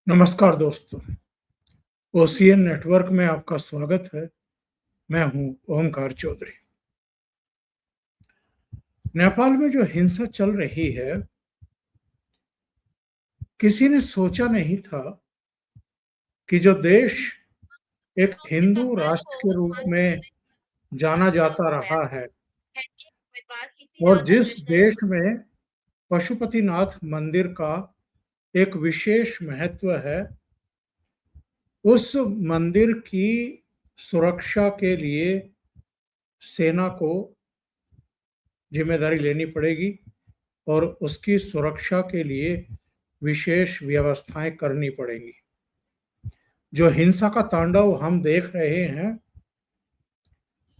नमस्कार दोस्तों, OCN network में आपका स्वागत है। मैं हूं ओमकार चौधरी। नेपाल में जो हिंसा चल रही है, किसी ने सोचा नहीं था कि जो देश एक हिंदू राष्ट्र के रूप में जाना जाता रहा है और जिस देश में पशुपतिनाथ मंदिर का एक विशेष महत्व है, उस मंदिर की सुरक्षा के लिए सेना को जिम्मेदारी लेनी पड़ेगी और उसकी सुरक्षा के लिए विशेष व्यवस्थाएं करनी पड़ेंगी। जो हिंसा का तांडव हम देख रहे हैं,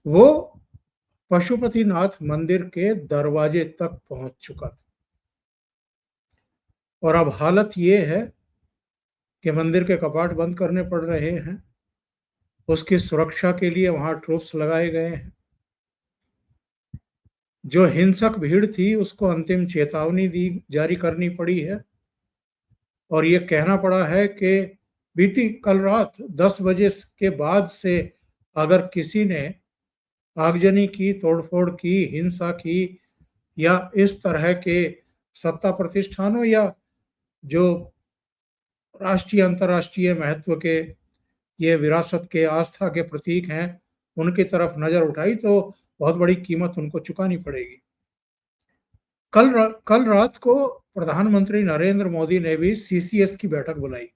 वो पशुपतिनाथ मंदिर के दरवाजे तक पहुंच चुका था और अब हालत ये है कि मंदिर के कपाट बंद करने पड़ रहे हैं। उसकी सुरक्षा के लिए वहां ट्रूप्स लगाए गए हैं। जो हिंसक भीड़ थी, उसको अंतिम चेतावनी दी जारी करनी पड़ी है और ये कहना पड़ा है कि बीती कल रात 10 बजे के बाद से अगर किसी ने आगजनी की, तोड़फोड़ की, हिंसा की या इस तरह के सत्ता प्रतिष्ठानों या जो राष्ट्रीय अंतर्राष्ट्रीय महत्व के ये विरासत के, आस्था के प्रतीक हैं, उनकी तरफ नजर उठाई तो बहुत बड़ी कीमत उनको चुकानी पड़ेगी। कल रात को प्रधानमंत्री नरेंद्र मोदी ने भी सीसीएस की बैठक बुलाई।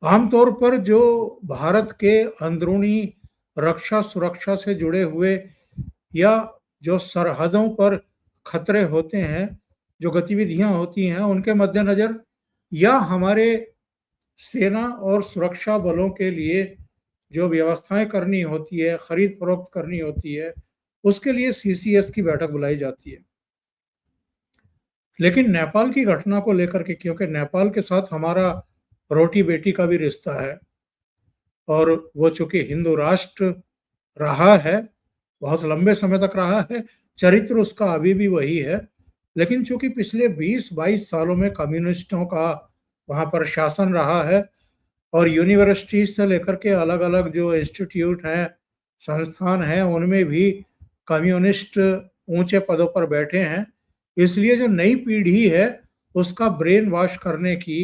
आमतौर पर जो भारत के अंदरूनी रक्षा सुरक्षा से जुड़े हुए या जो सरहदों पर खतरे होते हैं, जो गतिविधियां होती हैं, उनके मद्देनजर या हमारे सेना और सुरक्षा बलों के लिए जो व्यवस्थाएं करनी होती है, खरीद फरोख्त करनी होती है, उसके लिए सीसीएस की बैठक बुलाई जाती है। लेकिन नेपाल की घटना को लेकर के, क्योंकि नेपाल के साथ हमारा रोटी बेटी का भी रिश्ता है और वो चूंकि हिंदू राष्ट्र रहा है, बहुत लंबे समय तक रहा है, चरित्र उसका अभी भी वही है, लेकिन चूंकि पिछले 20-22 सालों में कम्युनिस्टों का वहां पर शासन रहा है और यूनिवर्सिटी से लेकर के अलग अलग जो इंस्टीट्यूट हैं, संस्थान हैं, उनमें भी कम्युनिस्ट ऊंचे पदों पर बैठे हैं, इसलिए जो नई पीढ़ी है उसका ब्रेन वॉश करने की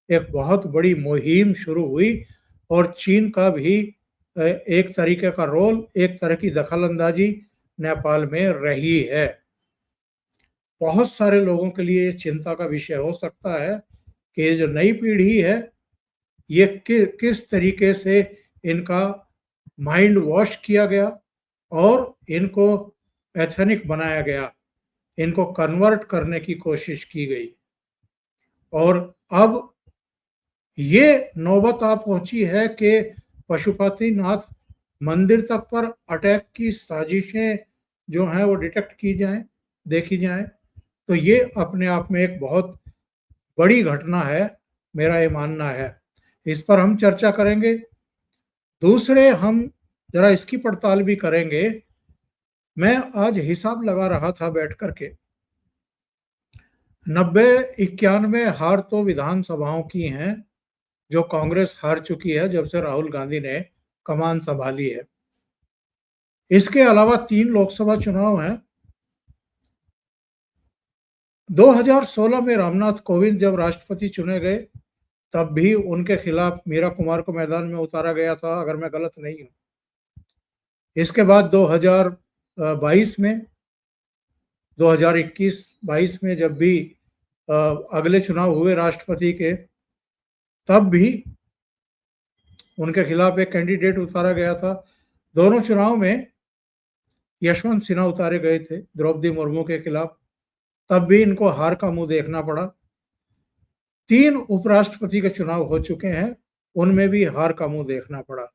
एक बहुत बड़ी मुहिम शुरू हुई और चीन का भी एक तरीके का रोल, एक तरह की दखलंदाजी नेपाल में रही है। बहुत सारे लोगों के लिए चिंता का विषय हो सकता है कि ये जो नई पीढ़ी है, ये किस तरीके से इनका माइंड वॉश किया गया और इनको एथनिक बनाया गया, इनको कन्वर्ट करने की कोशिश की गई और अब ये नौबत आ पहुंची है कि पशुपतिनाथ मंदिर तक पर अटैक की साजिशें जो हैं वो डिटेक्ट की जाएं, देखी जाएं। तो ये अपने आप में एक बहुत बड़ी घटना है, मेरा ये मानना है। इस पर हम चर्चा करेंगे। दूसरे हम जरा इसकी पड़ताल भी करेंगे। मैं आज हिसाब लगा रहा था बैठ करके, 90-91 हार तो विधानसभाओं की हैं जो कांग्रेस हार चुकी है जब से राहुल गांधी ने कमान संभाली है। इसके अलावा 3 लोकसभा चुनाव हैं। 2016 में रामनाथ कोविंद जब राष्ट्रपति चुने गए, तब भी उनके खिलाफ मीरा कुमार को मैदान में उतारा गया था, अगर मैं गलत नहीं हूं। इसके बाद 2022 में, 2021-22 में जब भी अगले चुनाव हुए राष्ट्रपति के, तब भी उनके खिलाफ एक कैंडिडेट उतारा गया था। दोनों चुनाव में यशवंत सिन्हा उतारे गए थे द्रौपदी मुर्मू के खिलाफ, तब भी इनको हार का मुंह देखना पड़ा। 3 उपराष्ट्रपति के चुनाव हो चुके हैं, उनमें भी हार का मुंह देखना पड़ा।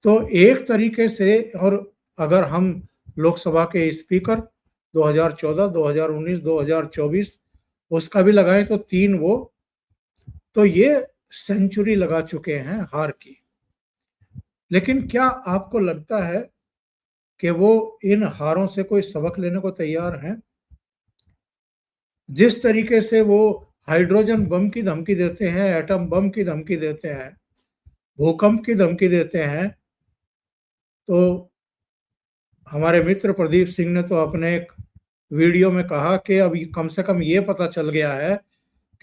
तो एक तरीके से, और अगर हम लोकसभा के स्पीकर 2014, 2019, 2024 उसका भी लगाएं तो 3 वो, तो ये सेंचुरी लगा चुके हैं हार की। लेकिन क्या आपको लगता है कि वो इन हारों से कोई सबक लेने को तैयार हैं? जिस तरीके से वो हाइड्रोजन बम की धमकी देते हैं, एटम बम की धमकी देते हैं, भूकंप की धमकी देते हैं। तो हमारे मित्र प्रदीप सिंह ने तो अपने एक वीडियो में कहा कि अब कम से कम ये पता चल गया है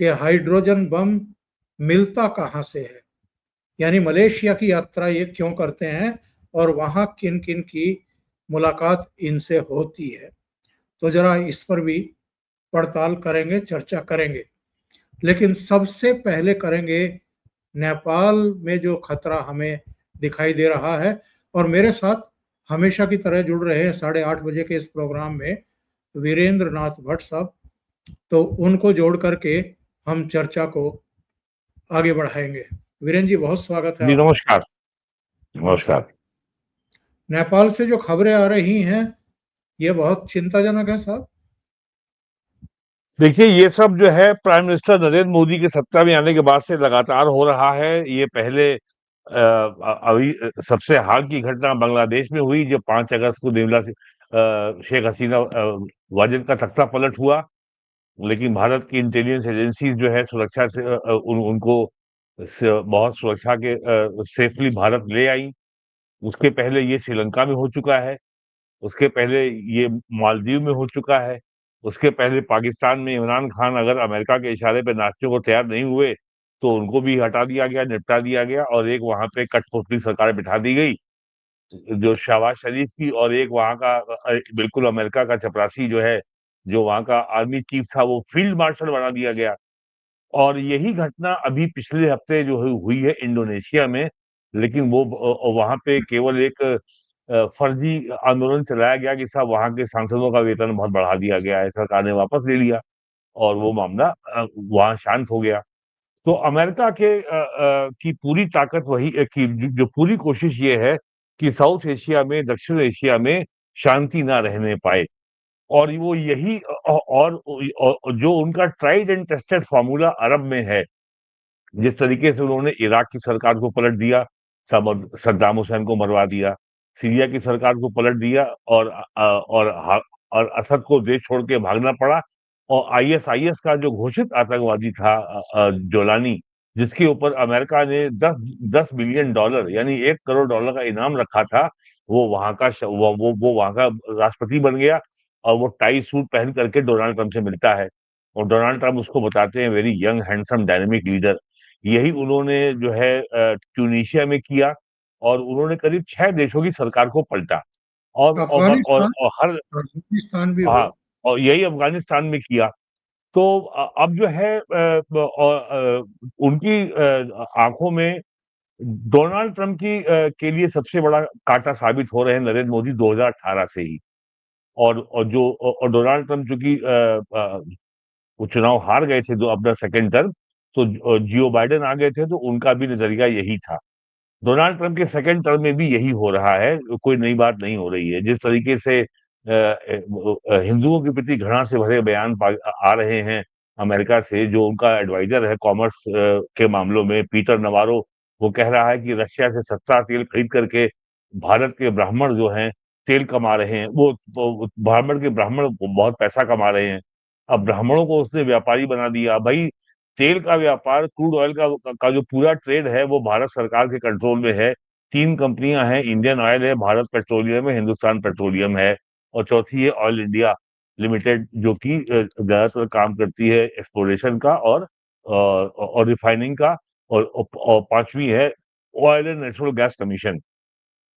कि हाइड्रोजन बम मिलता कहाँ से है, यानी मलेशिया की यात्रा ये क्यों करते हैं और वहां किन किन की मुलाकात इनसे होती है। तो जरा इस पर भी पड़ताल करेंगे, चर्चा करेंगे। लेकिन सबसे पहले करेंगे नेपाल में जो खतरा हमें दिखाई दे रहा है। और मेरे साथ हमेशा की तरह जुड़ रहे हैं 8:30 बजे के इस प्रोग्राम में वीरेंद्र नाथ भट्ट साहब। तो उनको जोड़ करके हम चर्चा को आगे बढ़ाएंगे। वीरेंद्र जी, बहुत स्वागत है जी आपका। नमस्कार। नमस्कार। नेपाल से जो खबरें आ रही हैं ये बहुत चिंताजनक है साहब। देखिए, ये सब जो है प्राइम मिनिस्टर नरेंद्र मोदी के सत्ता में आने के बाद से लगातार हो रहा है। ये पहले अभी सबसे हाल की घटना बांग्लादेश में हुई, जब 5 अगस्त को शेख हसीना वाजिद का तख्ता पलट हुआ। लेकिन भारत की इंटेलिजेंस एजेंसी जो है सुरक्षा से उनको बहुत सुरक्षा के सेफली भारत ले आई। उसके पहले ये श्रीलंका में हो चुका है, उसके पहले ये मालदीव में हो चुका है, उसके पहले पाकिस्तान में इमरान खान अगर अमेरिका के इशारे पे नाचने को तैयार नहीं हुए, तो उनको भी हटा दिया गया, निपटा दिया गया और एक वहाँ पे कठपुतली सरकार बिठा दी गई, जो शहबाज शरीफ की, और एक वहाँ का बिल्कुल अमेरिका का चपरासी जो है, जो वहाँ का आर्मी चीफ था, वो फील्ड मार्शल बना दिया गया। और यही घटना अभी पिछले हफ्ते जो हुई है इंडोनेशिया में, लेकिन वो वहाँ पे केवल एक फर्जी आंदोलन चलाया गया कि साहब वहाँ के सांसदों का वेतन बहुत बढ़ा दिया गया है, सरकार ने वापस ले लिया और वो मामला वहाँ शांत हो गया। तो अमेरिका की पूरी ताकत वही की जो पूरी कोशिश ये है कि साउथ एशिया में, दक्षिण एशिया में शांति ना रहने पाए। और वो यही और जो उनका ट्राइड एंड टेस्टेड फार्मूला अरब में है, जिस तरीके से उन्होंने इराक की सरकार को पलट दिया, सद्दाम हुसैन को मरवा दिया, सीरिया की सरकार को पलट दिया और असद को देश छोड़ के भागना पड़ा। और आईएसआईएस का जो घोषित आतंकवादी था जोलानी, जिसके ऊपर अमेरिका ने 10 बिलियन डॉलर यानी 1 करोड़ डॉलर का इनाम रखा था, वो वहां का वो वहां का राष्ट्रपति बन गया और वो टाई सूट पहन करके डोनाल्ड ट्रंप से मिलता है। और डोनाल्ड ट्रंप उसको बताते हैं very young handsome dynamic leader. यही उन्होंने जो है ट्यूनीशिया में किया और उन्होंने करीब 6 देशों की सरकार को पलटा। अफगानिस्तान और हर अफगानिस्तान भी हाँ, हुआ। और यही अफ़गानिस्तान में किया। तो अब जो है उनकी आँखों में डोनाल्ड ट्रंप के लिए सबसे बड़ा कांटा साबित हो रहे हैं नरेंद्र मोदी 2018 से ही। और डोनाल्ड ट्रंप चूँकि वो चुनाव हार गए थे, जो अपना सेकंड टर्म, तो जियो बाइडेन आ गए थे, तो उनका भी नजरिया यही था। डोनाल्ड ट्रंप के सेकंड टर्म में भी यही हो रहा है, कोई नई बात नहीं हो रही है। जिस तरीके से हिंदुओं के प्रति घृणा से भरे बयान आ रहे हैं अमेरिका से, जो उनका एडवाइजर है कॉमर्स के मामलों में, पीटर नवारो, वो कह रहा है कि रशिया से सस्ता तेल खरीद करके भारत के ब्राह्मण जो हैं तेल कमा रहे हैं, वो ब्राह्मण के ब्राह्मण बहुत पैसा कमा रहे हैं। अब ब्राह्मणों को उसने व्यापारी बना दिया। भाई, तेल का व्यापार, क्रूड ऑयल का जो पूरा ट्रेड है, वो भारत सरकार के कंट्रोल में है। 3 कंपनियां हैं, इंडियन ऑयल है, भारत पेट्रोलियम है, हिंदुस्तान पेट्रोलियम है, और चौथी है ऑयल इंडिया लिमिटेड, जो कि ज्यादातर काम करती है एक्सप्लोरेशन का और रिफाइनिंग का। और पांचवी है oil and natural gas commission.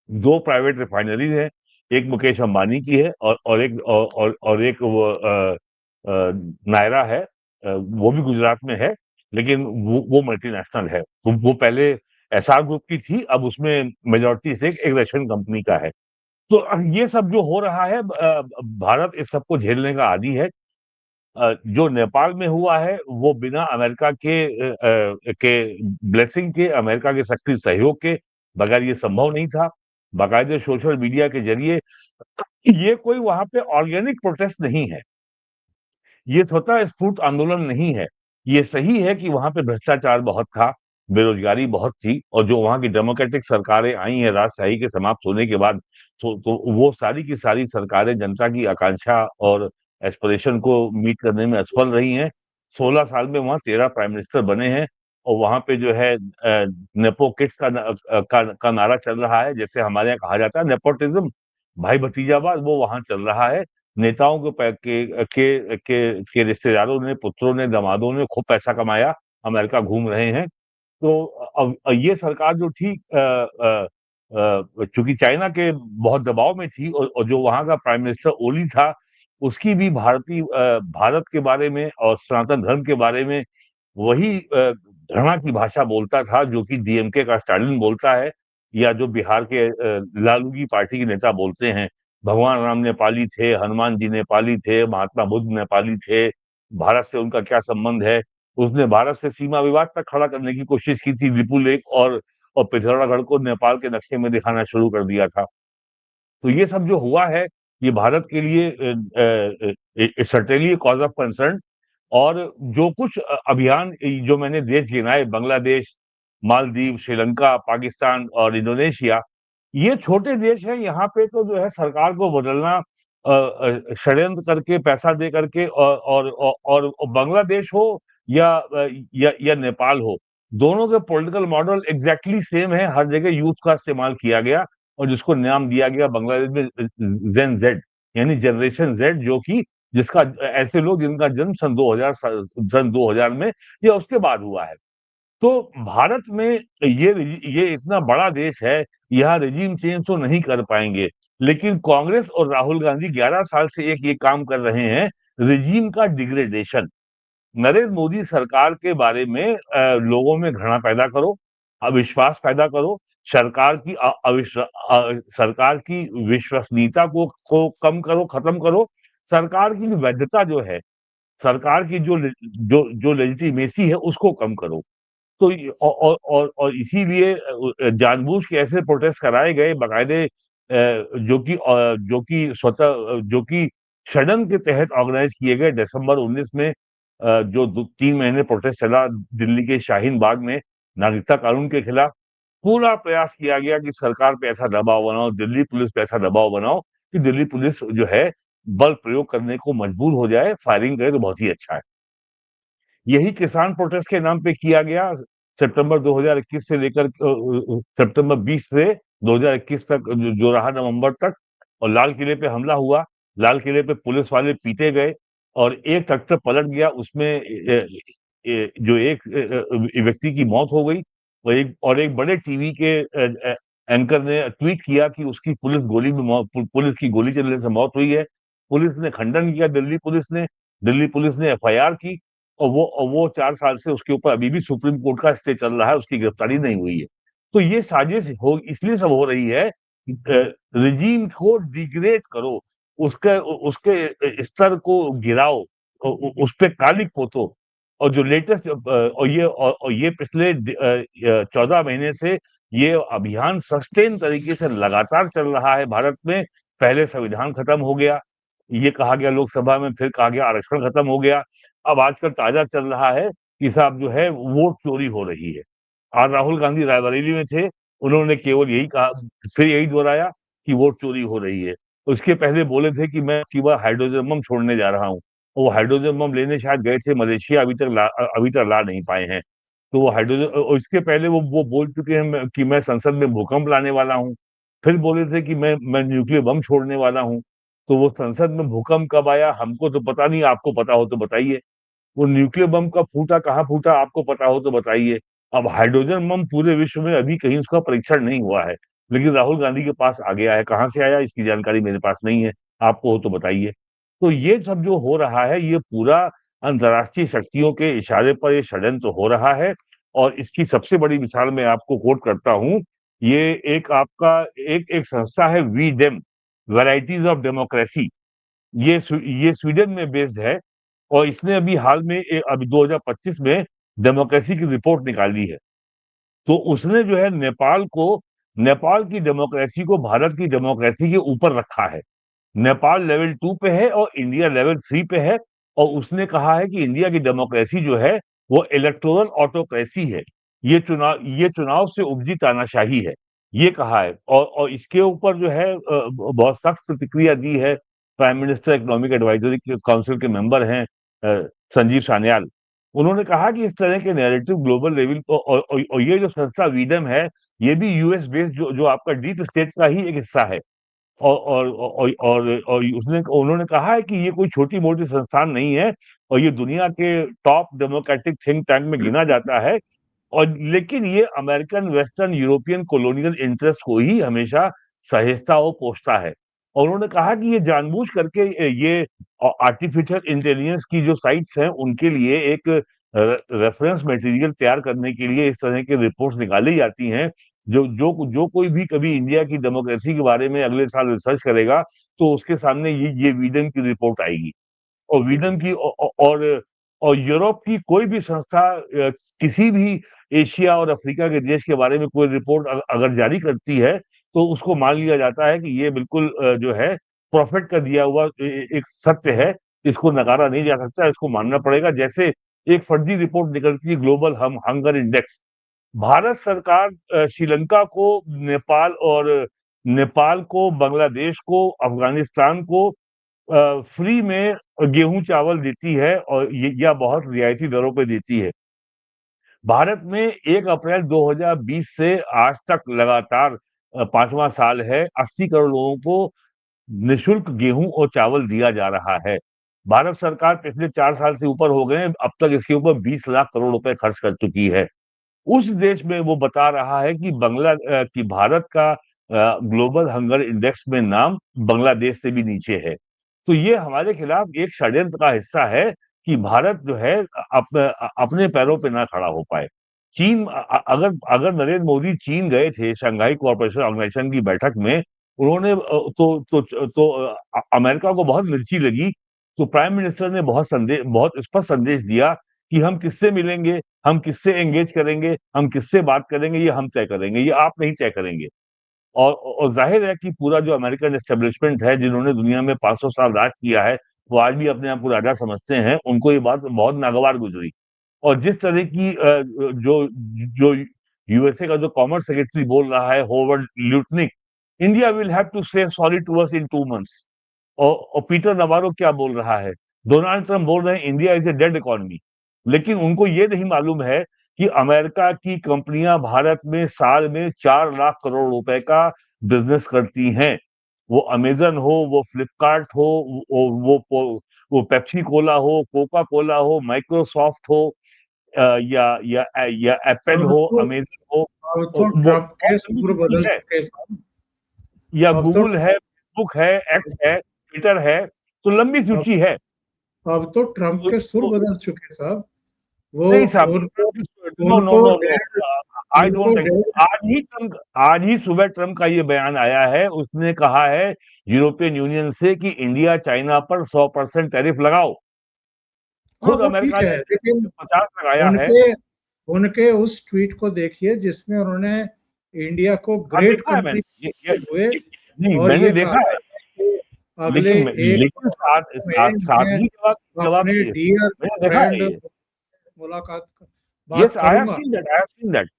2 private refineries हैं, एक मुकेश अंबानी की है और एक वो नायरा है, वो भी गुजरात में है, लेकिन वो मल्टीनेशनल है। वो पहले एस्सार ग्रुप की थी, अब उसमें मेजॉरिटी स्टेक एक रशियन कंपनी का है। तो ये सब जो हो रहा है, भारत इस सबको झेलने का आदी है। जो नेपाल में हुआ है, वो बिना अमेरिका के ब्लेसिंग के, अमेरिका के सक्रिय सहयोग के बगैर ये संभव नहीं था। बाकायदे सोशल मीडिया के जरिए ये कोई वहां पे ऑर्गेनिक प्रोटेस्ट नहीं है, ये स्वतः स्फूर्त आंदोलन नहीं है। ये सही है कि वहां पे भ्रष्टाचार बहुत था, बेरोजगारी बहुत थी, और जो वहां की डेमोक्रेटिक सरकारें आई हैं राजशाही के समाप्त होने के बाद, तो वो सारी की सारी सरकारें जनता की आकांक्षा और एस्पिरेशन को मीट करने में असफल रही हैं। 16 साल में वहाँ 13 प्राइम मिनिस्टर बने हैं और वहाँ पे जो है नेपो किड्स का नारा चल रहा है, जैसे हमारे यहाँ कहा जाता है नेपोटिज्म, भाई भतीजावाद, वो वहाँ चल रहा है। नेताओं के रिश्तेदारों ने, पुत्रों ने, दामादों ने खूब पैसा कमाया, अमेरिका घूम रहे हैं। तो अब ये सरकार जो थी चूँकि चाइना के बहुत दबाव में थी और जो वहाँ का प्राइम मिनिस्टर ओली था, उसकी भी भारत के बारे में और सनातन धर्म के बारे में वही घृणा की भाषा बोलता था जो कि डीएमके का स्टालिन बोलता है या जो बिहार के लालू की पार्टी के नेता बोलते हैं। भगवान राम नेपाली थे, हनुमान जी नेपाली थे, महात्मा बुद्ध नेपाली थे, भारत से उनका क्या संबंध है? उसने भारत से सीमा विवाद तक खड़ा करने की कोशिश की थी, लिपुलेख और पिथौरागढ़ को नेपाल के नक्शे में दिखाना शुरू कर दिया था। तो ये सब जो हुआ है, ये भारत के लिए सर्टेनली कॉज़ ऑफ कंसर्न। और जो कुछ अभियान जो मैंने देश गिनाए, बांग्लादेश, मालदीव, श्रीलंका, पाकिस्तान और इंडोनेशिया, ये छोटे देश हैं, यहाँ पे तो जो है सरकार को बदलना षड्यंत्र करके, पैसा दे करके और बांग्लादेश हो या नेपाल हो, दोनों के पॉलिटिकल मॉडल एग्ज़ैक्टली सेम है, हर जगह यूथ का इस्तेमाल किया गया और जिसको नाम दिया गया बांग्लादेश में जेन ज़ेड, यानी जनरेशन ज़ेड, जो कि जिसका ऐसे लोग जिनका जन्म सन 2000 में या उसके बाद हुआ है। तो भारत में ये इतना बड़ा देश है, यहाँ रेजिम चेंज तो नहीं कर पाएँगे। लेकिन कांग्रेस और राहुल गांधी 11 साल से एक ये काम कर रहे हैं, रेजिम का डिग्रेडेशन। नरेंद्र मोदी सरकार के बारे में लोगों में घृणा पैदा करो, अविश्वास पैदा करो, सरकार की सरकार की विश्वसनीयता को कम करो, खत्म करो। सरकार की वैधता जो है, सरकार की जो लेजिटिमेसी है, उसको कम करो। तो य और इसीलिए जानबूझ के ऐसे प्रोटेस्ट कराए गए बाकायदे, जो कि षड्यंत्र के तहत ऑर्गेनाइज़ किए गए। दिसंबर 19 में जो 3 महीने प्रोटेस्ट चला दिल्ली के शाहीन बाग में नागरिकता कानून के खिलाफ, पूरा प्रयास किया गया कि सरकार पे ऐसा दबाव बनाओ, दिल्ली पुलिस पे ऐसा दबाव बनाओ कि दिल्ली पुलिस जो है बल प्रयोग करने को मजबूर हो जाए, फायरिंग करे तो बहुत ही अच्छा है। यही किसान प्रोटेस्ट के नाम पे किया गया सितंबर 2021 से लेकर सितंबर 20 से 2021 तक, जो रहा नवंबर तक। और लाल किले पे हमला हुआ, लाल किले पे पुलिस वाले पीटे गए और एक ट्रैक्टर पलट गया, उसमें जो एक व्यक्ति की मौत हो गई और एक बड़े टीवी के एंकर ने ट्वीट किया कि उसकी पुलिस की गोली चलने से मौत हुई है। पुलिस ने खंडन किया, दिल्ली पुलिस ने एफआईआर की और वो 4 साल से उसके ऊपर अभी भी सुप्रीम कोर्ट का स्टे चल रहा है, उसकी गिरफ्तारी नहीं हुई है। तो ये साजिश हो इसलिए सब हो रही है कि रेजिम को डिग्रेड करो, उसके स्तर को गिराओ, उसपे कालिक पोतो। और जो लेटेस्ट और ये पिछले 14 महीने से ये अभियान सस्टेन तरीके से लगातार चल रहा है भारत में। पहले संविधान खत्म हो गया, ये कहा गया लोकसभा में, फिर कहा गया आरक्षण खत्म हो गया। अब आजकल ताज़ा चल रहा है कि साहब जो है वोट चोरी हो रही है। आज राहुल गांधी रायबरेली में थे, उन्होंने केवल यही कहा, फिर यही दोहराया कि वोट चोरी हो रही है। उसके पहले बोले थे कि मैं अबकी बार हाइड्रोजन बम छोड़ने जा रहा हूँ। वो हाइड्रोजन बम लेने शायद गए थे मलेशिया, अभी तक ला नहीं पाए हैं। तो वो हाइड्रोजन और इसके पहले वो बोल चुके हैं कि मैं संसद में भूकंप लाने वाला हूँ। फिर बोले थे कि मैं न्यूक्लियर बम छोड़ने वाला हूँ। तो वो संसद में भूकंप कब आया हमको तो पता नहीं, आपको पता हो तो बताइए। वो न्यूक्लियर बम कब फूटा, कहाँ फूटा, आपको पता हो तो बताइए। अब हाइड्रोजन बम पूरे विश्व में अभी कहीं उसका परीक्षण नहीं हुआ है, लेकिन राहुल गांधी के पास आ गया है। कहाँ से आया इसकी जानकारी मेरे पास नहीं है, आपको हो तो बताइए। तो ये सब जो हो रहा है, ये पूरा अंतर्राष्ट्रीय शक्तियों के इशारे पर ये षड्यंत्र हो रहा है। और इसकी सबसे बड़ी मिसाल मैं आपको कोट करता हूँ, ये एक आपका एक संस्था है वीडेम, वैराइटीज ऑफ डेमोक्रेसी। ये स्वीडन में बेस्ड है और इसने अभी हाल में अभी 2025 में डेमोक्रेसी की रिपोर्ट निकाली है। तो उसने जो है नेपाल की डेमोक्रेसी को भारत की डेमोक्रेसी के ऊपर रखा है। नेपाल लेवल 2 पे है और इंडिया लेवल 3 पे है। और उसने कहा है कि इंडिया की डेमोक्रेसी जो है वो इलेक्टोरल ऑटोक्रेसी है। ये चुनाव से उपजी तानाशाही है, ये कहा है। और इसके ऊपर जो है बहुत सख्त प्रतिक्रिया दी है। Prime minister economic advisory council के मेंबर हैं संजीव सान्याल। उन्होंने कहा कि इस तरह के नैरेटिव ग्लोबल लेवल और ये जो संस्था वीडम है, ये भी यूएस बेस्ड जो आपका डीप स्टेट का ही एक हिस्सा है। और उसने उन्होंने कहा है कि ये कोई छोटी-मोटी संस्थान नहीं है और ये दुनिया के टॉप डेमोक्रेटिक थिंक टैंक में गिना जाता है। और लेकिन ये American, western, European colonial interest को ही हमेशा सहेजता और पोषता है। और उन्होंने कहा कि ये जानबूझ करके ये आर्टिफिशियल इंटेलिजेंस की जो साइट्स हैं, उनके लिए एक रेफरेंस मटेरियल तैयार करने के लिए इस तरह की रिपोर्ट्स निकाली जाती हैं। जो कोई भी कभी इंडिया की डेमोक्रेसी के बारे में अगले साल रिसर्च करेगा, तो उसके सामने ये वीडन की रिपोर्ट आएगी। और वीडन की और यूरोप की कोई भी संस्था किसी भी एशिया और अफ्रीका के देश के बारे में कोई रिपोर्ट अगर जारी करती है, तो उसको मान लिया जाता है कि ये बिल्कुल जो है प्रॉफिट का दिया हुआ एक सत्य है, इसको नकारा नहीं जा सकता, इसको मानना पड़ेगा। जैसे एक फर्जी रिपोर्ट निकलती है ग्लोबल हंगर इंडेक्स, भारत सरकार श्रीलंका को, नेपाल को, बांग्लादेश को, अफगानिस्तान को फ्री में गेहूँ चावल देती है और ये या बहुत रियायती दरों पे देती है। भारत में 1 अप्रैल 2020 से आज तक लगातार 5वां साल है, 80 करोड़ लोगों को निःशुल्क गेहूँ और चावल दिया जा रहा है। भारत सरकार पिछले 4 साल से ऊपर हो गए हैं, अब तक इसके ऊपर 20 लाख करोड़ रुपए खर्च कर चुकी है। उस देश में वो बता रहा है कि कि भारत का ग्लोबल हंगर इंडेक्स में नाम बांग्लादेश से भी नीचे है। तो ये हमारे खिलाफ एक षड्यंत्र का हिस्सा है कि भारत जो है अपने पैरों पे ना खड़ा हो पाए। चीन अगर अगर नरेंद्र मोदी चीन गए थे शंघाई कोऑपरेशन ऑर्गेनाइजेशन की बैठक में, उन्होंने अमेरिका को बहुत मिर्ची लगी, तो प्राइम मिनिस्टर ने बहुत स्पष्ट संदेश दिया कि हम किससे मिलेंगे, हम किससे एंगेज करेंगे, हम किससे बात करेंगे, ये हम तय करेंगे, ये आप नहीं तय करेंगे। और ज़ाहिर है कि पूरा जो अमेरिकन एस्टेब्लिशमेंट है, जिन्होंने दुनिया में 500 साल राज किया है, वो आज भी अपने आप को राजा समझते हैं, उनको ये बात बहुत नागवार गुज़री। और जिस तरह की जो जो यूएसए का जो कॉमर्स सेक्रेटरी बोल रहा है, Howard Lutnick, India will have to say sorry to us in 2 months. और पीटर नवारो क्या बोल रहा है? डोनाल्ड ट्रम्प बोल रहे हैं India is a dead economy. लेकिन उनको ये नहीं मालूम है कि अमेरिका की कंपनियां भारत में साल में 4 लाख करोड़ रुपए का बिजनेस करती हैं। वो अमेज़न हो, वो फ्लिपकार्ट हो, वो पेप्सी कोला हो, कोका कोला हो, माइक्रोसॉफ्ट हो, या एप्पल अब हो, तो अमेज़न हो, अब तो वो ट्रम्प बहुत के लंबी सुर सूची बदल है। चुके साहब। या अब तो गूगल है, फेसबुक है, एक्स है, ट्विटर है, तो लंबी अब सूची है। अब तो ट्रम्प तो के सुर तो बदल चुके साहब। वो नहीं साहब, उनको नो, नो, उनको नो, नो, डेढ़ आई उनको डोंट एग्री। डेढ़ आज ही सुबह ट्रम्प का ये बयान आया है, उसने कहा है यूरोपियन यूनियन से कि इंडिया चाइना पर 100% टैरिफ लगाओ। हाँ, खुद वो अमेरिका ठीक है, ने लेकिन 50 लगाया है। उनके उनके उस ट्वीट को देखिए जिसमें उन्होंने इंडिया को हाँ, ग्रेट देखा है कंट्री मैंने। कहते हुए ये नहीं, और मैंने ये देखा कहा है। है कि अगले लेकिन एक लेकिन में मैं सादगी जवाब अपने दिए। डियर मैंने देखा है फ्रेंड ये। मुलाकात बात यस, करूंगा। I have seen that.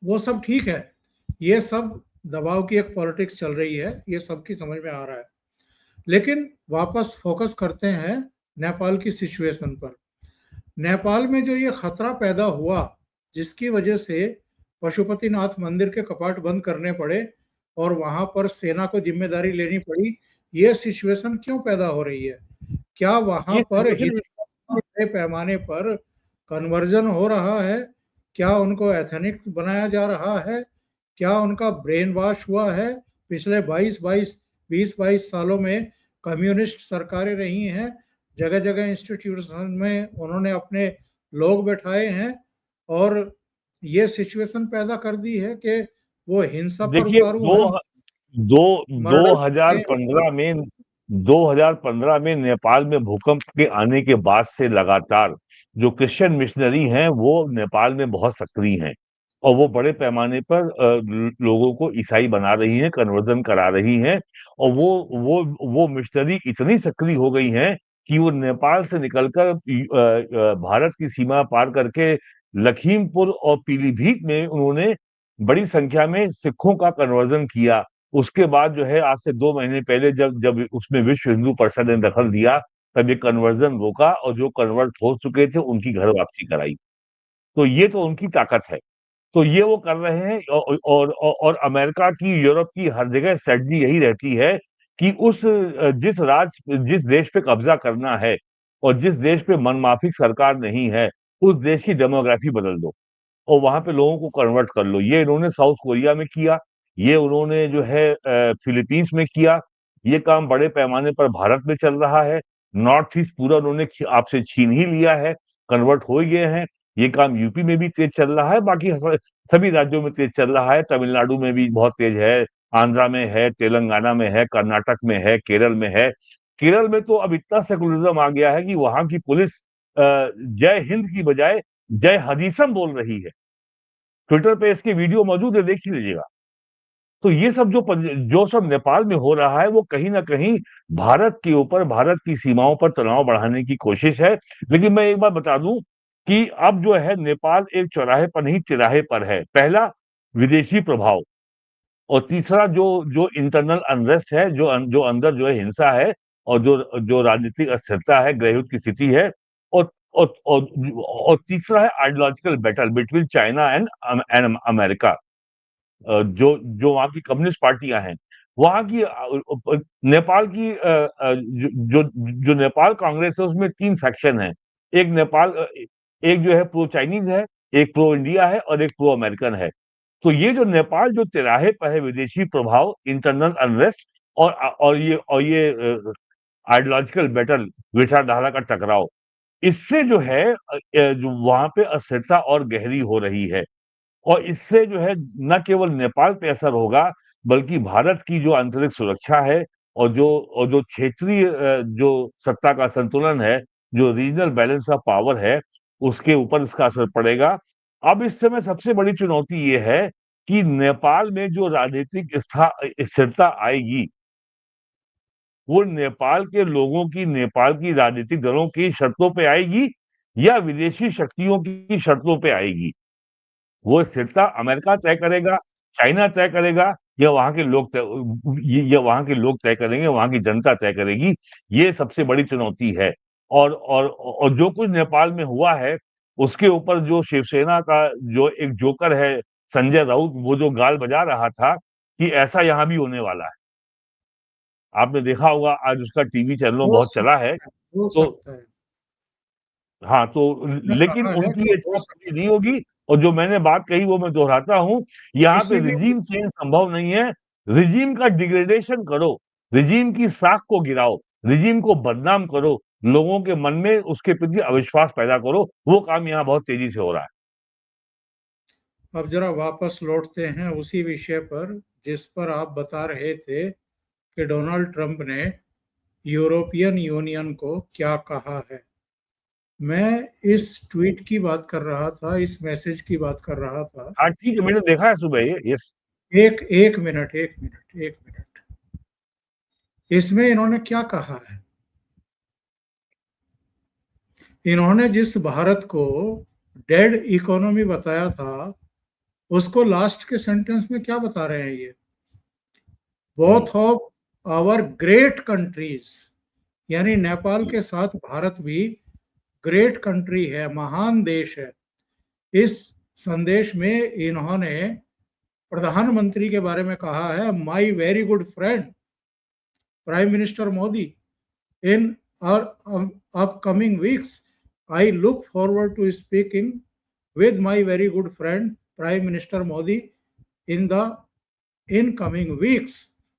वो सब ठीक है, ये सब दबाव की एक पॉलिटिक्स चल रही है, ये सबकी समझ में आ रहा है। लेकिन वापस फोकस करते हैं नेपाल की सिचुएशन पर। नेपाल में जो ये खतरा पैदा हुआ, जिसकी वजह से पशुपतिनाथ मंदिर के कपाट बंद करने पड़े और वहां पर सेना को जिम्मेदारी लेनी पड़ी, ये सिचुएशन क्यों पैदा हो रही है? क्या वहां ये पर सिचुएशन हिंदू बड़े पैमाने पर कन्वर्जन हो रहा है? क्या उनको एथनिक बनाया जा रहा है? क्या उनका ब्रेन वॉश हुआ है? पिछले 20-22 सालों में कम्युनिस्ट सरकारें रही हैं, जगह-जगह इंस्टीट्यूशन में उन्होंने अपने लोग बैठाए हैं और ये सिचुएशन पैदा कर दी है कि वो हिंसा पर देखिए, उतारू हैं, दो मर्डर करें। 2015 में नेपाल में भूकंप के आने के बाद से लगातार जो क्रिश्चियन मिशनरी हैं, वो नेपाल में बहुत सक्रिय हैं और वो बड़े पैमाने पर लोगों को ईसाई बना रही हैं, कन्वर्जन करा रही हैं। और वो मिशनरी इतनी सक्रिय हो गई हैं कि वो नेपाल से निकलकर भारत की सीमा पार करके लखीमपुर और पीलीभीत में उन्होंने बड़ी संख्या में सिखों का कन्वर्जन किया। उसके बाद जो है आज से 2 महीने पहले जब जब उसमें विश्व हिंदू परिषद ने दखल दिया, तब ये कन्वर्जन रोका और जो कन्वर्ट हो चुके थे उनकी घर वापसी कराई। तो ये तो उनकी ताकत है। तो ये वो कर रहे हैं और अमेरिका की, यूरोप की हर जगह स्ट्रैटेजी यही रहती है कि जिस देश पे कब्जा करना है और जिस देश पे मनमाफिक सरकार नहीं है, उस देश की डेमोग्राफी बदल दो और वहाँ पे लोगों को कन्वर्ट कर लो। ये इन्होंने साउथ कोरिया में किया, ये उन्होंने जो है फिलीपींस में किया, ये काम बड़े पैमाने पर भारत में चल रहा है। नॉर्थ ईस्ट पूरा उन्होंने आपसे छीन ही लिया है, कन्वर्ट हो ही गए हैं। ये काम यूपी में भी तेज चल रहा है, बाकी सभी राज्यों में तेज चल रहा है। तमिलनाडु में भी बहुत तेज है, आंध्रा में है, तेलंगाना में है, कर्नाटक में है, केरल में है। केरल में तो अब इतना सेकुलरिज्म आ गया है कि वहां की पुलिस जय हिंद की बजाय जय हरीसम बोल रही है। ट्विटर पे इसकी वीडियो मौजूद है, देख ही लीजिएगा। तो ये सब जो सब नेपाल में हो रहा है, वो कहीं न कहीं भारत के ऊपर, भारत की सीमाओं पर तनाव बढ़ाने की कोशिश है। लेकिन मैं एक बात बता दूँ कि अब जो है नेपाल एक चौराहे पर नहीं, तिराहे पर है। पहला विदेशी प्रभाव और तीसरा जो जो इंटरनल अनरेस्ट है, जो अंदर जो है हिंसा है और जो जो राजनीतिक अस्थिरता है, गृहयुद्ध की स्थिति है और और और और तीसरा है ideological battle between China and America. जो जो वहाँ की कम्युनिस्ट पार्टियां हैं, वहाँ की नेपाल की जो जो नेपाल कांग्रेस है उसमें 3 फैक्शन है। एक एक जो है प्रो चाइनीज है, एक प्रो इंडिया है और एक प्रो अमेरिकन है। तो ये जो नेपाल जो तिराहे पर है, विदेशी प्रभाव, इंटरनल अनरेस्ट और ये आइडियोलॉजिकल बैटल, विचारधारा का टकराव, इससे जो है जो वहाँ पे अस्थिरता और गहरी हो रही है। और इससे जो है न केवल नेपाल पे असर होगा, बल्कि भारत की जो आंतरिक सुरक्षा है और जो क्षेत्रीय जो सत्ता का संतुलन है, जो रीजनल बैलेंस ऑफ पावर है, उसके ऊपर इसका असर पड़ेगा। अब इस समय सबसे बड़ी चुनौती ये है कि नेपाल में जो राजनीतिक स्थिरता आएगी, वो नेपाल के लोगों की, नेपाल की राजनीतिक दलों की शर्तों पे आएगी या विदेशी शक्तियों की शर्तों पे आएगी। वो स्थिरता अमेरिका तय करेगा, चाइना तय करेगा या वहाँ के लोग तय करेंगे, वहाँ की जनता तय करेगी। ये सबसे बड़ी चुनौती है। और जो कुछ नेपाल में हुआ है, उसके ऊपर जो शिवसेना का जो एक जोकर है, संजय राउत, वो जो गाल बजा रहा था कि ऐसा यहाँ भी होने वाला है। आपने देखा होगा आज उसका टीवी चैनलों में हो बहुत चला है। सकता है, हो तो सकता है। हाँ, तो उसने लेकिन कहा है कि उनकी ये हो छाप सकता कभी नहीं होगी और जो मैंने बात कही वो मैं दोहराता हूँ, यहाँ पे इसीलिए रिजीम चेंज संभव नहीं है। रिजीम का डिग्रेडेशन करो, रिजीम की साख को गिराओ, रिजीम को बदनाम करो, लोगों के मन में उसके प्रति अविश्वास पैदा करो, वो काम यहाँ बहुत तेजी से हो रहा है। अब जरा वापस लौटते हैं उसी विषय पर जिस पर आप बता रहे थे कि डोनाल्ड ट्रंप ने यूरोपियन यूनियन को क्या कहा है। मैं इस ट्वीट की बात कर रहा था, इस मैसेज की बात कर रहा था। हाँ, ठीक है, मैंने देखा है सुबह ये, यस। एक मिनट। इसमें इन्होंने क्या कहा है? इन्होंने जिस भारत को डेड इकोनॉमी बताया था, उसको लास्ट के सेंटेंस में क्या बता रहे हैं ये? Hmm, both of our great countries, यानी नेपाल के साथ भारत भी ग्रेट कंट्री है, महान देश है। इस संदेश में इन्होंने प्रधानमंत्री के बारे में कहा है, my very good friend prime minister Modi, in upcoming weeks I look forward to speaking with my very good friend Prime Minister Modi in the incoming weeks।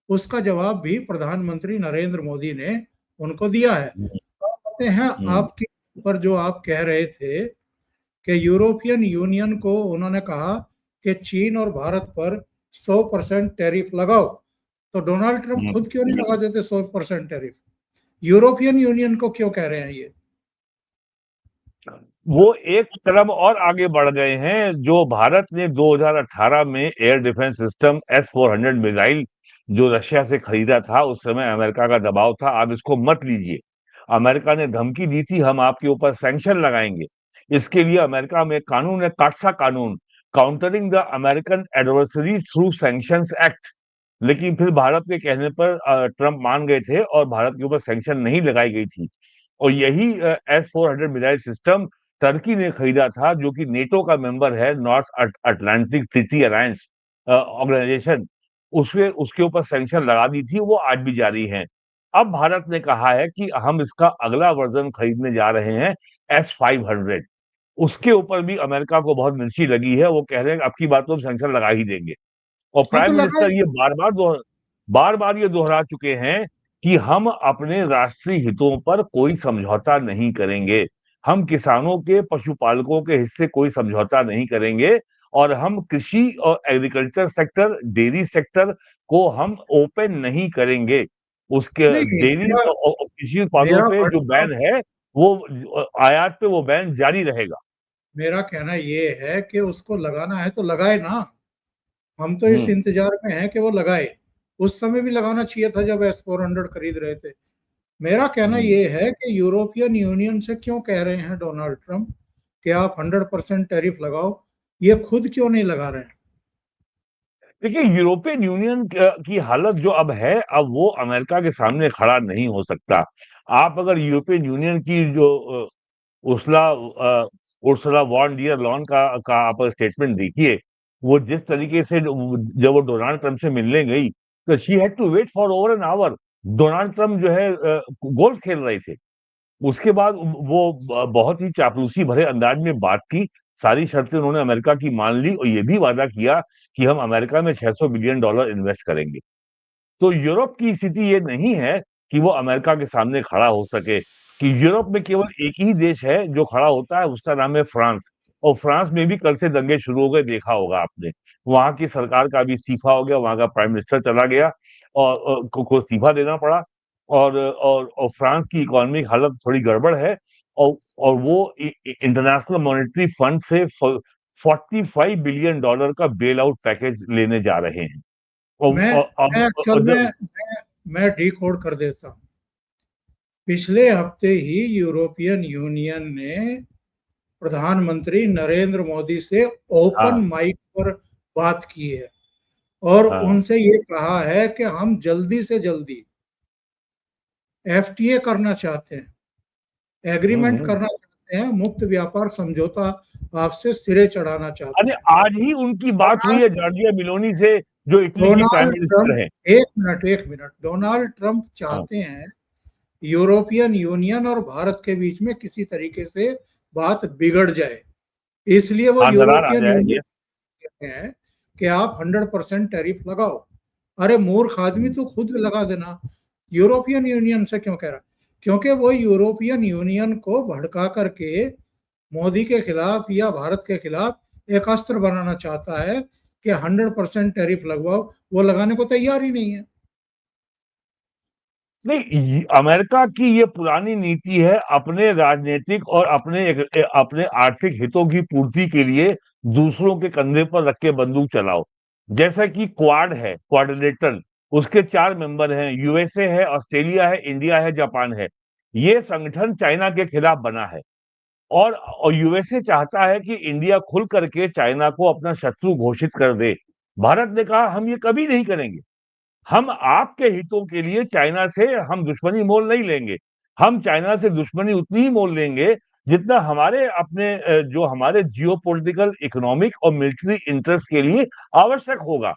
उसका जवाब भी प्रधानमंत्री नरेंद्र मोदी ने उनको दिया है। हुँ, कहते हैं हुँ, आपके ऊपर जो आप कह रहे थे कि यूरोपियन यूनियन को उन्होंने कहा कि चीन और भारत पर 100% टैरिफ लगाओ, तो डोनाल्ड ट्रंप हुँ। खुद क्यों नहीं लगा देते 100% टैरिफ? यूरोपियन यूनियन को क्यों कह रहे हैं ये? वो एक कदम और आगे बढ़ गए हैं, जो भारत ने 2018 में air defence system S-400 missile जो रशिया से खरीदा था, उस समय अमेरिका का दबाव था, आप इसको मत लीजिए। अमेरिका ने धमकी दी थी, हम आपके ऊपर सैंक्शन लगाएँगे। इसके लिए अमेरिका में कानून है, काटसा कानून, countering the American adversary through sanctions act. लेकिन फिर भारत के कहने पर ट्रंप मान गए थे और भारत के ऊपर सैंक्शन नहीं लगाई गई थी। और यही S-400 मिसाइल सिस्टम टर्की ने खरीदा था, जो कि नेटो का मेंबर है, North Atlantic treaty alliance organisation. उसके उसके ऊपर सैंक्शन लगा दी थी, वो आज भी जारी हैं। अब भारत ने कहा है कि हम इसका अगला वर्जन खरीदने जा रहे हैं, S-500। उसके ऊपर भी अमेरिका को बहुत मिर्ची लगी है, वो कह रहे हैं अब की बार तो हम सैंक्शन लगा ही देंगे। और हाँ, तो प्राइम लगाए। मिनिस्टर ये बार-बार ये दोहरा चुके हैं कि हम अपने राष्ट्रीय हितों पर कोई समझौता नहीं करेंगे। हम किसानों के, पशुपालकों के हित से कोई समझौता नहीं करेंगे और हम कृषि और एग्रीकल्चर सेक्टर, डेयरी सेक्टर को हम ओपन नहीं करेंगे। उसके नहीं, डेयरी और कृषि उत्पादों मेरा पे जो बढ़ता बैन है, वो आयात पे वो बैन जारी रहेगा। मेरा कहना ये है कि उसको लगाना है तो लगाए ना। हम तो इस हुँ, इंतजार में हैं कि वो लगाए। उस समय भी लगाना चाहिए था जब S-400 खरीद रहे थे। मेरा कहना हुँ। ये है कि यूरोपियन यूनियन से क्यों कह रहे हैं डोनाल्ड ट्रंप कि आप 100% टैरिफ लगाओ, ये खुद क्यों नहीं लगा रहे हैं? देखिए, यूरोपियन यूनियन की हालत जो अब है, अब वो अमेरिका के सामने खड़ा नहीं हो सकता। आप अगर यूरोपियन यूनियन की जो उर्सुला वॉन डियर लॉन का आप स्टेटमेंट देखिए, वो जिस तरीके से जब वो डोनाल्ड ट्रंप से मिलने गई, तो she had to wait for over an hour. Donald Trump जो है गोल्फ खेल रहे थे। उसके बाद वो बहुत ही चापलूसी भरे अंदाज में बात की, सारी शर्तें उन्होंने अमेरिका की मान ली और ये भी वादा किया कि हम अमेरिका में $600 बिलियन इन्वेस्ट करेंगे। तो यूरोप की स्थिति ये नहीं है कि वो अमेरिका के सामने खड़ा हो सके, कि यूरोप में केवल एक ही देश है जो खड़ा होता है, उसका नाम है फ्रांस। और फ्रांस में भी कल से दंगे शुरू हो गए, देखा होगा आपने। वहाँ की सरकार का भी इस्तीफा हो गया, वहाँ का प्राइम मिनिस्टर चला गया और को इस्तीफा देना पड़ा। और फ्रांस की इकोनॉमिक हालत थोड़ी गड़बड़ है और वो इंटरनेशनल मॉनेटरी फंड से $45 बिलियन का बेल आउट पैकेज लेने जा रहे हैं। मैं मैं एक्चुअल में मैं डिकोड कर देता हूँ। पिछले हफ्ते ही यूरोपियन यूनियन ने प्रधानमंत्री नरेंद्र मोदी से ओपन हाँ, माइक पर बात की है और हाँ। उनसे ये कहा है कि हम जल्दी से जल्दी FTA करना चाहते हैं, हुँ, एग्रीमेंट हुँ। करना चाहते हैं, मुक्त व्यापार समझौता आपसे सिरे चढ़ाना चाहते अरे, हैं। आज ही उनकी बात हुई डोनाल्ड है जॉर्जिया मेलोनी से, जो इटली की प्राइम डोनाल्ड मिनिस्टर ट्रंप हैं। एक मिनट, डोनाल्ड ट्रंप हाँ, चाहते हैं यूरोपियन यूनियन और भारत के बीच में किसी तरीके से बात बिगड़ जाए। इसलिए वो हाँ, दरार आ यूरोपियन जाए यूनियन ये। कहते हैं कि आप 100% टैरिफ लगाओ। अरे मूर्ख आदमी, हुँ, तो खुद लगा देना। यूरोपियन यूनियन से क्यों कह रहा? क्योंकि वो यूरोपियन यूनियन को भड़का करके मोदी के खिलाफ या भारत के खिलाफ एक अस्त्र बनाना चाहता है कि 100% टैरिफ लगवाओ। वो लगाने को तैयार ही नहीं है। नहीं, अमेरिका की ये पुरानी नीति है, अपने राजनीतिक और अपने आर्थिक हितों की पूर्ति के लिए दूसरों के कंधे पर रख के बंदूक चलाओ। जैसा कि क्वाड है, क्वाड्रिलेटरल, उसके 4 मेंबर हैं, यूएसए है, ऑस्ट्रेलिया है, इंडिया है, जापान है। ये संगठन चाइना के खिलाफ बना है। और यूएसए चाहता है कि इंडिया खुल करके चाइना को अपना शत्रु घोषित कर दे। भारत ने कहा हम ये कभी नहीं करेंगे। हम आपके हितों के लिए चाइना से हम दुश्मनी मोल नहीं लेंगे। हम चाइना से दुश्मनी उतनी ही मोल लेंगे जितना हमारे अपने जो हमारे जियोपॉलिटिकल, इकोनॉमिक और मिलिट्री इंटरेस्ट के लिए आवश्यक होगा।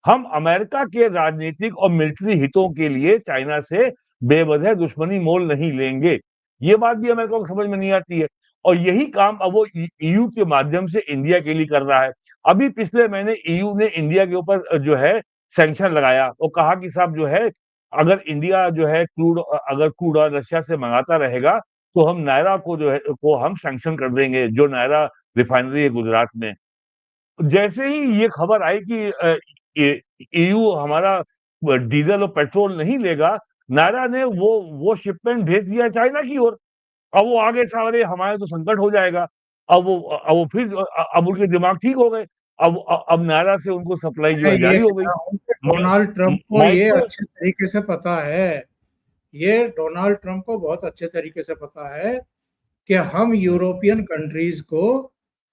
हम अमेरिका के राजनीतिक और मिलिट्री हितों के लिए चाइना से बेवजह दुश्मनी मोल नहीं लेंगे। ये बात भी अमेरिका को समझ में नहीं आती है और यही काम अब वो ईयू के माध्यम से इंडिया के लिए कर रहा है। अभी पिछले महीने ईयू ने इंडिया के ऊपर जो है सैंक्शन लगाया और कहा कि साहब जो है अगर इंडिया जो है अगर क्रूड ऑयल रशिया से मंगाता रहेगा तो हम नायरा को जो है को हम सैंक्शन कर देंगे, जो नायरा रिफाइनरी है गुजरात में। जैसे ही ये खबर आई कि ईयू हमारा डीजल और पेट्रोल नहीं लेगा, नायरा ने वो शिपमेंट भेज दिया चाइना की ओर। अब वो आगे सारे हमारे तो संकट हो जाएगा। अब वो फिर अब उनके दिमाग ठीक हो गए। अब नायरा से उनको सप्लाई जो मैं है ये जारी हो कह गई। रहा हूँ कि मा डोनाल्ड ट्रंप को ये माइक्रो अच्छे तरीके से पता है, ये डोनाल्ड ट्रंप को बहुत अच्छे तरीके से पता है कि हम हुँ, यूरोपियन कंट्रीज को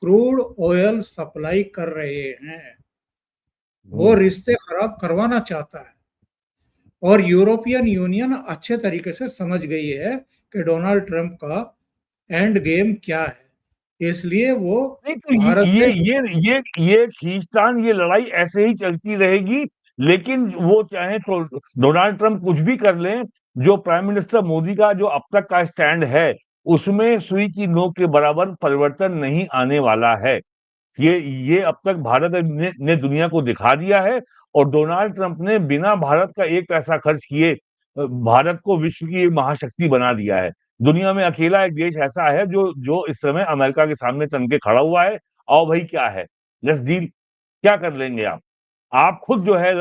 क्रूड ऑयल सप्लाई कर रहे हैं। वो हुँ, रिश्ते खराब करवाना चाहता है और यूरोपियन यूनियन अच्छे तरीके से समझ गई है कि डोनाल्ड ट्रंप का एंड गेम क्या है। इसलिए वो नहीं तो भारत से ये खींचतान, ये लड़ाई ऐसे ही चलती रहेगी। लेकिन वो चाहे तो डोनाल्ड ट्रंप कुछ भी कर लें, जो प्राइम मिनिस्टर मोदी का जो अब तक का स्टैंड है, उसमें सुई की नोक के बराबर परिवर्तन नहीं आने वाला है। ये अब तक भारत ने दुनिया को दिखा दिया है। और डोनाल्ड ट्रंप ने बिना भारत का एक पैसा खर्च किए भारत को विश्व की एक महाशक्ति बना दिया है। दुनिया में अकेला एक देश ऐसा है जो जो इस समय अमेरिका के सामने तन के खड़ा हुआ है। आओ भाई, क्या है, लेट्स डील। क्या कर लेंगे आप? आप खुद जो है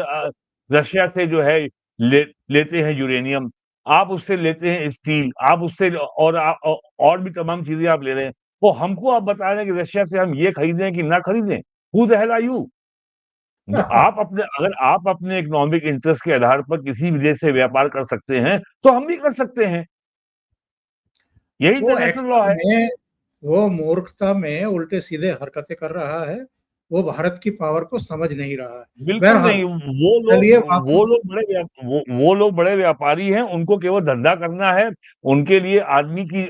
रशिया से जो है लेते हैं यूरेनियम, आप उससे लेते हैं स्टील, आप उससे और भी तमाम चीजें आप ले रहे हैं। तो हमको आप बता रहे हैं कि रशिया से हम ये खरीदें कि ना खरीदें? Who the hell are you? आप अपने अगर आप अपने इकोनॉमिक इंटरेस्ट के आधार पर किसी भी देश से व्यापार कर सकते हैं, तो हम भी कर सकते हैं। यही वो इंटरनेशनल लॉ एक्चुअल है। में वो मूर्खता में उल्टे सीधे हरकतें कर रहा है। वो भारत की पावर को समझ नहीं रहा है। बिल्कुल बहरहाल, नहीं। चलिए वापस। वो लोग बड़े व्यापारी हैं, उनको केवल धंधा करना है। उनके लिए आदमी की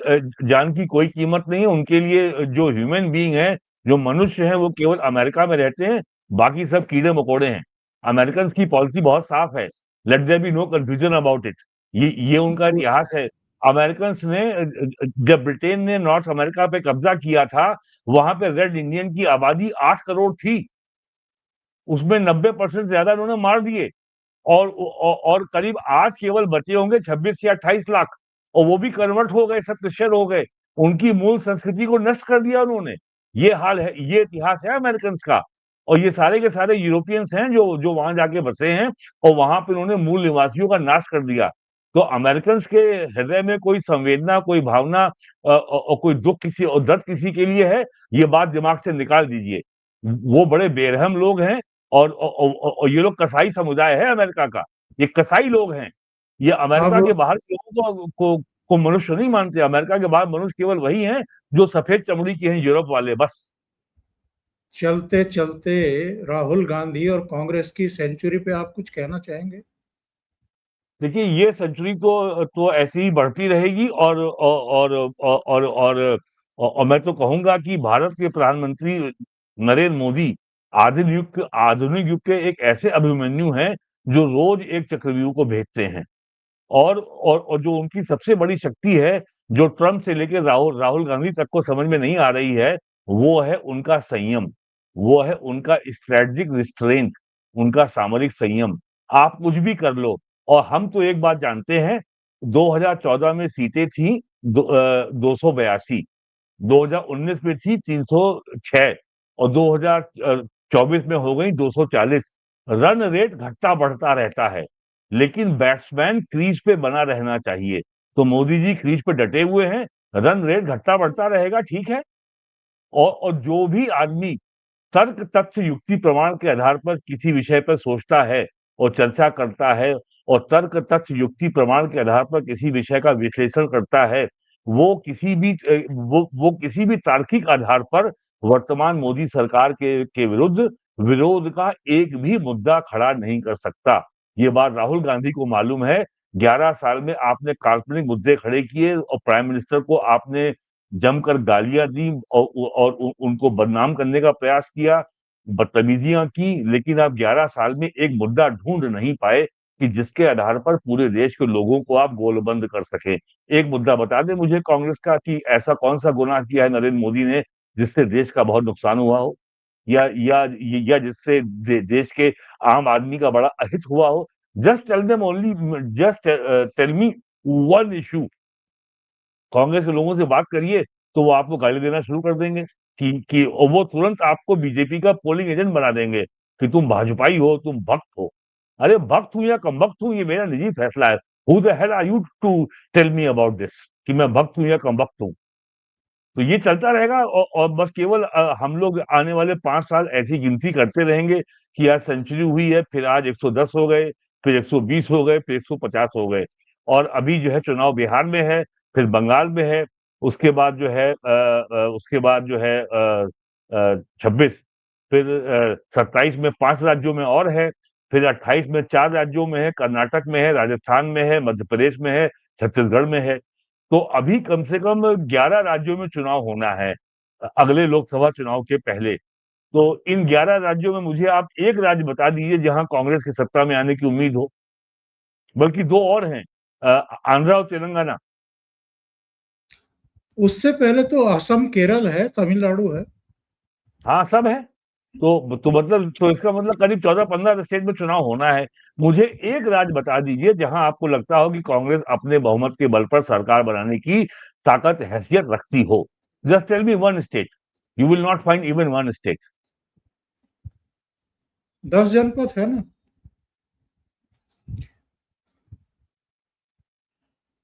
जान की कोई कीमत नहीं है। उनके लिए जो ह्यूमन बीइंग है, जो मनुष्य हैं, वो केवल अमेरिका में रहते हैं, बाकी सब कीड़े-मकोड़े हैं। अमेरिकन्स की पॉलिसी बहुत साफ है, let there be no confusion about it. ये उनका उस इतिहास है। अमेरिकन्स ने जब ब्रिटेन ने नॉर्थ अमेरिका पे कब्जा किया था, वहाँ पे रेड इंडियन की आबादी 8 करोड़ थी। उसमें 90% ज्यादा उन्होंने मार दिए। और करीब आज केवल बचे होंगे 26 या 28 लाख, और वो भी कन्वर्ट हो गए, सब क्रिश्चियन हो गए। उनकी मूल संस्कृति को नष्ट कर दिया उन्होंने। ये हाल है, ये इतिहास है अमेरिकन का। और ये सारे के सारे यूरोपियंस हैं जो जो वहां जाके बसे हैं, और वहां पे उन्होंने मूल निवासियों का नाश कर दिया। तो अमेरिकन के हृदय में कोई संवेदना, कोई भावना और कोई दुख किसी और दर्द किसी के लिए है, ये बात दिमाग से निकाल दीजिए। वो बड़े बेरहम लोग हैं। और ये लोग कसाई समुदाय है अमेरिका का। ये कसाई लोग हैं। ये अब अमेरिका के बाहर के लोगों को मनुष्य नहीं मानते। अमेरिका के बाहर मनुष्य केवल वही हैं जो सफेद चमड़ी के हैं, यूरोप वाले, बस। चलते चलते राहुल गांधी और कांग्रेस की सेंचुरी पे आप कुछ कहना चाहेंगे? देखिए, ये सेंचुरी तो ऐसे ही बढ़ती रहेगी। और मैं तो कहूंगा कि भारत के प्रधानमंत्री नरेंद्र मोदी आधुनिक युग के एक ऐसे अभिमन्यु हैं, जो रोज एक चक्रव्यूह को भेजते हैं। और जो उनकी सबसे बड़ी शक्ति है, जो ट्रंप से लेकर राहुल राहुल गांधी तक को समझ में नहीं आ रही है, वो है उनका संयम। वो है उनका स्ट्रेटेजिक रिस्ट्रेंट, उनका सामरिक संयम। आप कुछ भी कर लो। और हम तो एक बात जानते हैं, 2014 में सीटें थी 282, 2019 में थी 306, और 2024 में हो गई 240। रन रेट घटता बढ़ता रहता है, लेकिन बैट्समैन क्रीज पे बना रहना चाहिए। तो मोदी जी क्रीज पे डटे हुए हैं। रन रेट घटता बढ़ता रहेगा, ठीक है। और जो भी आदमी तर्क तथ्य युक्ति प्रमाण के आधार पर किसी विषय पर सोचता है और चर्चा करता है, और तर्क तथ्य युक्ति प्रमाण के आधार पर किसी विषय का विश्लेषण करता है, वो किसी भी तार्किक आधार पर वर्तमान मोदी सरकार के विरुद्ध विरोध का एक भी मुद्दा खड़ा नहीं कर सकता। ये बात राहुल गांधी को मालूम है। 11 साल में आपने काल्पनिक मुद्दे खड़े किए, और प्राइम मिनिस्टर को आपने जमकर गालियां दी, और उनको बदनाम करने का प्रयास किया, बदतमीजियां की। लेकिन आप 11 साल में एक मुद्दा ढूंढ नहीं पाए कि जिसके आधार पर पूरे देश के लोगों को आप गोलबंद कर सके। एक मुद्दा बता दें मुझे कांग्रेस का, कि ऐसा कौन सा गुनाह किया है नरेंद्र मोदी ने जिससे देश का बहुत नुकसान हुआ हो, या जिससे देश के आम आदमी का बड़ा अहित हुआ हो। Just tell them only, just tell me one issue. Congress के लोगों से बात करिए, तो वो आपको गाली देना शुरू कर देंगे, कि और वो तुरंत आपको बीजेपी का पोलिंग एजेंट बना देंगे, कि तुम भाजपाई हो, तुम भक्त हो। अरे भक्त हूं या कम भक्त हूं, ये मेरा निजी फैसला है। Who the hell are you to tell me about this, कि मैं भक्त हूं या कम भक्त हूं? तो ये चलता रहेगा। और बस केवल हम लोग आने वाले 5 साल ऐसी गिनती करते रहेंगे कि आज सेंचुरी हुई है, फिर आज 110 हो गए, फिर 120 हो गए, फिर 150 हो गए। और अभी जो है चुनाव बिहार में है, फिर बंगाल में है, उसके बाद जो है 26, फिर 27 में 5 राज्यों में और है, फिर 28 में 4 राज्यों में है, कर्नाटक में है, राजस्थान में है, मध्य प्रदेश में है, छत्तीसगढ़ में है। तो अभी कम से कम 11 राज्यों में चुनाव होना है अगले लोकसभा चुनाव के पहले। तो इन 11 राज्यों में मुझे आप एक राज्य बता दीजिए जहां कांग्रेस की सत्ता में आने की उम्मीद हो। बल्कि दो और हैं, आंध्रा और तेलंगाना। उससे पहले तो असम, केरल है, तमिलनाडु है। हाँ, सब है। तो मतलब तो इसका मतलब करीब 14-15 स्टेट में चुनाव होना है। मुझे एक राज्य बता दीजिए जहां आपको लगता हो कि कांग्रेस अपने बहुमत के बल पर सरकार बनाने की ताकत, हैसियत रखती हो। Just tell me one state. You will not find even one state. 10 जनपद है ना।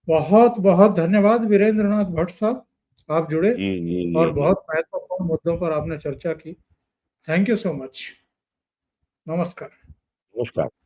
बहुत बहुत धन्यवाद वीरेंद्र नाथ भट्ट साहब, आप जुड़े जी, जी, और जी, जी। बहुत महत्वपूर्ण मुद्दों पर आपने चर्चा की। Thank you so much. नमस्कार। नमस्कार।